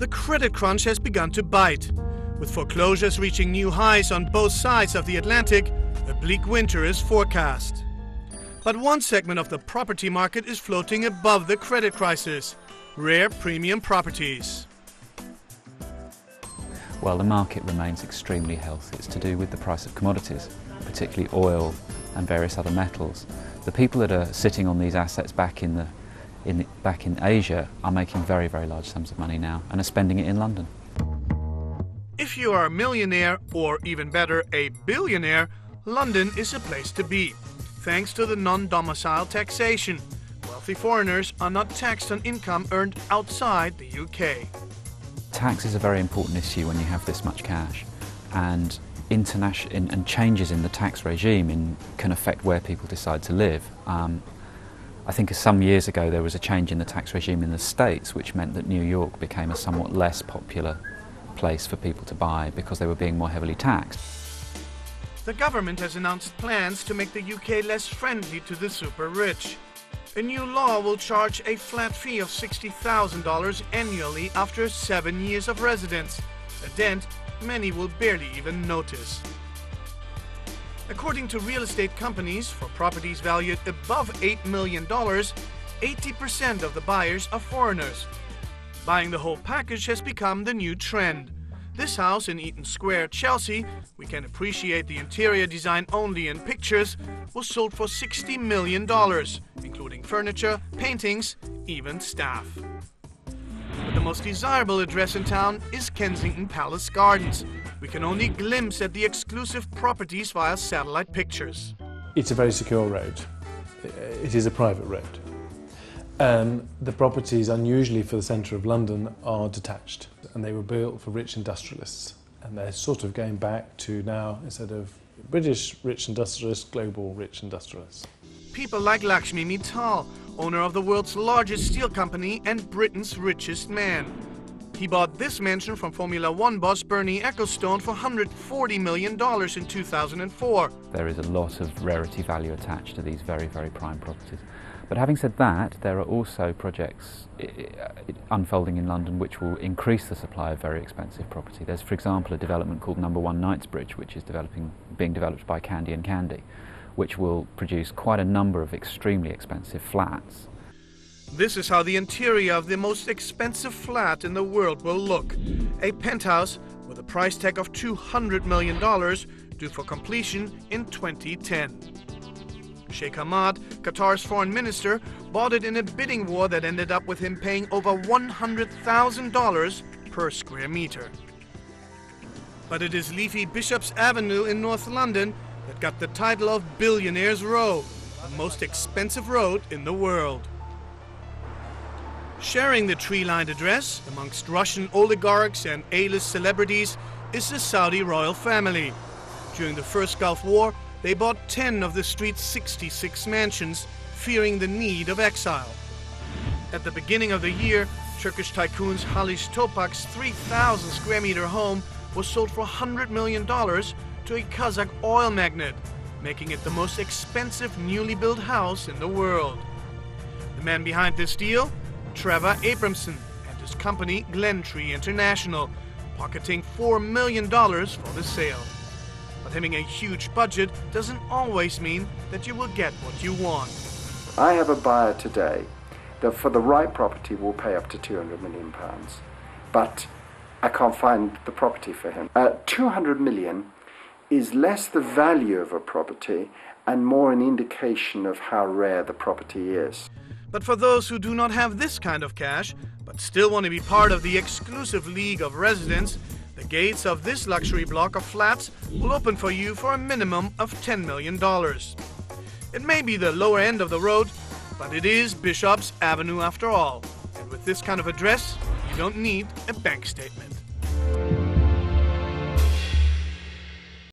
The credit crunch has begun to bite. With foreclosures reaching new highs on both sides of the Atlantic, a bleak winter is forecast. But one segment of the property market is floating above the credit crisis: rare premium properties. Well, the market remains extremely healthy. It's to do with the price of commodities, particularly oil and various other metals. The people that are sitting on these assets back in Asia are making very, very large sums of money now and are spending it in London. If you are a millionaire, or even better, a billionaire, London is a place to be. Thanks to the non-domicile taxation, wealthy foreigners are not taxed on income earned outside the UK. Tax is a very important issue when you have this much cash, and changes in the tax regime can affect where people decide to live. I think some years ago there was a change in the tax regime in the States, which meant that New York became a somewhat less popular place for people to buy because they were being more heavily taxed. The government has announced plans to make the UK less friendly to the super rich. A new law will charge a flat fee of $60,000 annually after 7 years of residence, a dent many will barely even notice. According to real estate companies, for properties valued above $8 million, 80% of the buyers are foreigners. Buying the whole package has become the new trend. This house in Eaton Square, Chelsea, we can appreciate the interior design only in pictures, was sold for $60 million, including furniture, paintings, even staff. But the most desirable address in town is Kensington Palace Gardens. We can only glimpse at the exclusive properties via satellite pictures. It's a very secure road. It is a private road. The properties, unusually for the centre of London, are detached, and they were built for rich industrialists, and they're sort of going back to now, instead of British rich industrialists, global rich industrialists. People like Lakshmi Mittal, owner of the world's largest steel company and Britain's richest man. He bought this mansion from Formula One boss Bernie Ecclestone for $140 million in 2004. There is a lot of rarity value attached to these very, very prime properties. But having said that, there are also projects unfolding in London which will increase the supply of very expensive property. There's, for example, a development called No. 1 Knightsbridge, which is being developed by Candy & Candy, which will produce quite a number of extremely expensive flats. This is how the interior of the most expensive flat in the world will look. A penthouse with a price tag of $200 million, due for completion in 2010. Sheikh Hamad, Qatar's foreign minister, bought it in a bidding war that ended up with him paying over $100,000 per square meter. But it is leafy Bishop's Avenue in North London that got the title of Billionaire's Row, the most expensive road in the world. Sharing the tree-lined address amongst Russian oligarchs and A-list celebrities is the Saudi royal family. During the First Gulf War, they bought 10 of the street's 66 mansions, fearing the need of exile. At the beginning of the year, Turkish tycoons Halis Topak's 3,000 square meter home was sold for $100 million to a Kazakh oil magnate, making it the most expensive newly built house in the world. The man behind this deal? Trevor Abramson and his company Glentree International, pocketing $4 million for the sale. But having a huge budget doesn't always mean that you will get what you want. I have a buyer today that for the right property will pay up to £200 million, but I can't find the property for him. 200 million is less the value of a property and more an indication of how rare the property is. But for those who do not have this kind of cash, but still want to be part of the exclusive league of residents, the gates of this luxury block of flats will open for you for a minimum of $10 million. It may be the lower end of the road, but it is Bishop's Avenue after all. And with this kind of address, you don't need a bank statement.